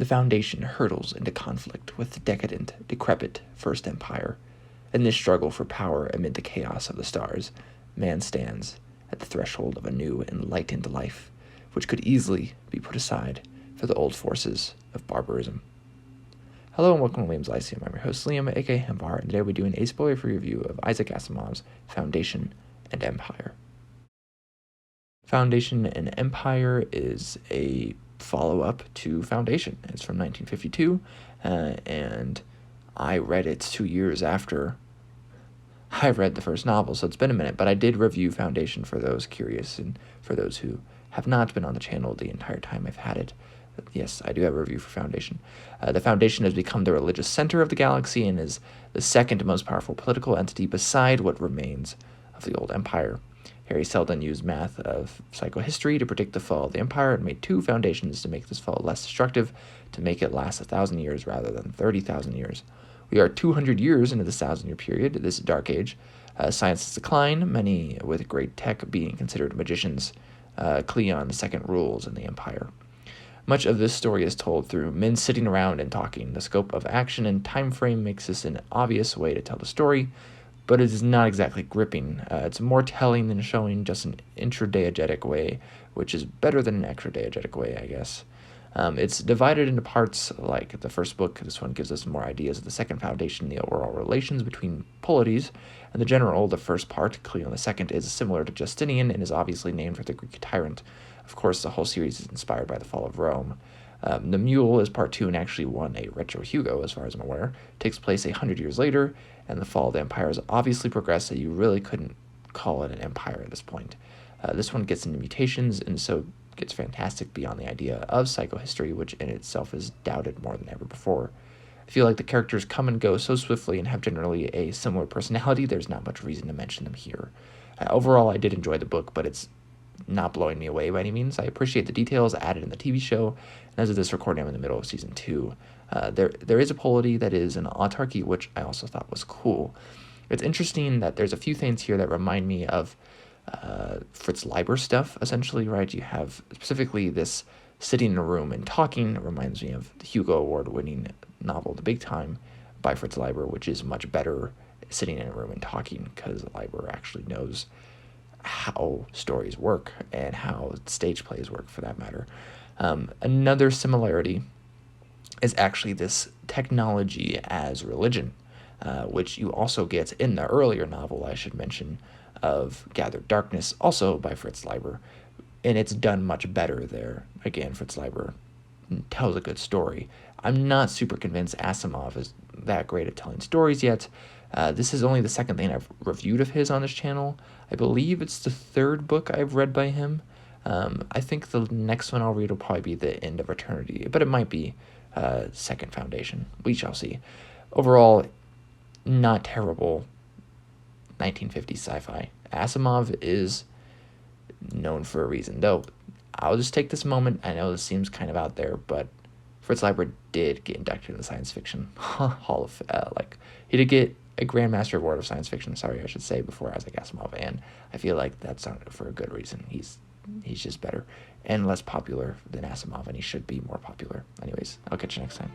The Foundation hurtles into conflict with the decadent, decrepit First Empire. In this struggle for power amid the chaos of the stars, man stands at the threshold of a new, enlightened life, which could easily be put aside for the old forces of barbarism. Hello and welcome to Liam's Lyceum. I'm your host Liam, aka Hempar, and today we're doing a spoiler-free review of Isaac Asimov's Foundation and Empire. Foundation and Empire is a follow-up to Foundation. It's from 1952, and I read it 2 years after I read the first novel, so it's been a minute, but I did review Foundation for those curious and for those who have not been on the channel the entire time I've had it. Yes, I do have a review for Foundation. The Foundation has become the religious center of the galaxy and is the second most powerful political entity beside what remains of the old Empire. Harry Seldon used math of psychohistory to predict the fall of the Empire and made 2 foundations to make this fall less destructive, to make it last 1,000 years rather than 30,000 years. We are 200 years into this 1,000-year period, this dark age. Science's decline, many with great tech being considered magicians. Cleon II rules in the Empire. Much of this story is told through men sitting around and talking. The scope of action and time frame makes this an obvious way to tell the story, but it is not exactly gripping. It's more telling than showing just an intradiegetic way, which is better than an extradiegetic way, I guess. It's divided into parts like the first book. This one gives us more ideas of the second foundation, the overall relations between polities, and the general. The first part, Cleon II, is similar to Justinian and is obviously named for the Greek tyrant. Of course, the whole series is inspired by the fall of Rome. The Mule is part 2 and actually won a Retro Hugo, as far as I'm aware. It takes place 100 years later, and the fall of the Empire has obviously progressed, so you really couldn't call it an empire at this point. This one gets into mutations, and so gets fantastic beyond the idea of psychohistory, which in itself is doubted more than ever before. I feel like the characters come and go so swiftly and have generally a similar personality, there's not much reason to mention them here. Overall, I did enjoy the book, but it's not blowing me away by any means. I appreciate the details added in the TV show, and as of this recording, I'm in the middle of season 2. There is a polity that is an autarky, which I also thought was cool. It's interesting that there's a few things here that remind me of Fritz Leiber stuff, essentially, right? You have specifically this sitting in a room and talking. It reminds me of the Hugo Award-winning novel, The Big Time, by Fritz Leiber, which is much better sitting in a room and talking because Leiber actually knows how stories work and how stage plays work, for that matter. Another similarity is actually this technology as religion, which you also get in the earlier novel, I should mention, of Gathered Darkness, also by Fritz Leiber, and it's done much better there. Again, Fritz Leiber tells a good story. I'm not super convinced Asimov is that great at telling stories yet. This is only the second thing I've reviewed of his on this channel. I believe it's the 3rd book I've read by him. I think the next one I'll read will probably be The End of Eternity, but it might be Second Foundation. We shall see. Overall, not terrible 1950s sci-fi. Asimov is known for a reason, though. I'll just take this moment. I know this seems kind of out there, but Fritz Leiber did get inducted in the Science Fiction Hall of he did get a Grandmaster Award of Science Fiction, I should say, before Isaac Asimov, and I feel like that's not for a good reason. He's just better and less popular than Asimov, and he should be more popular. Anyways, I'll catch you next time.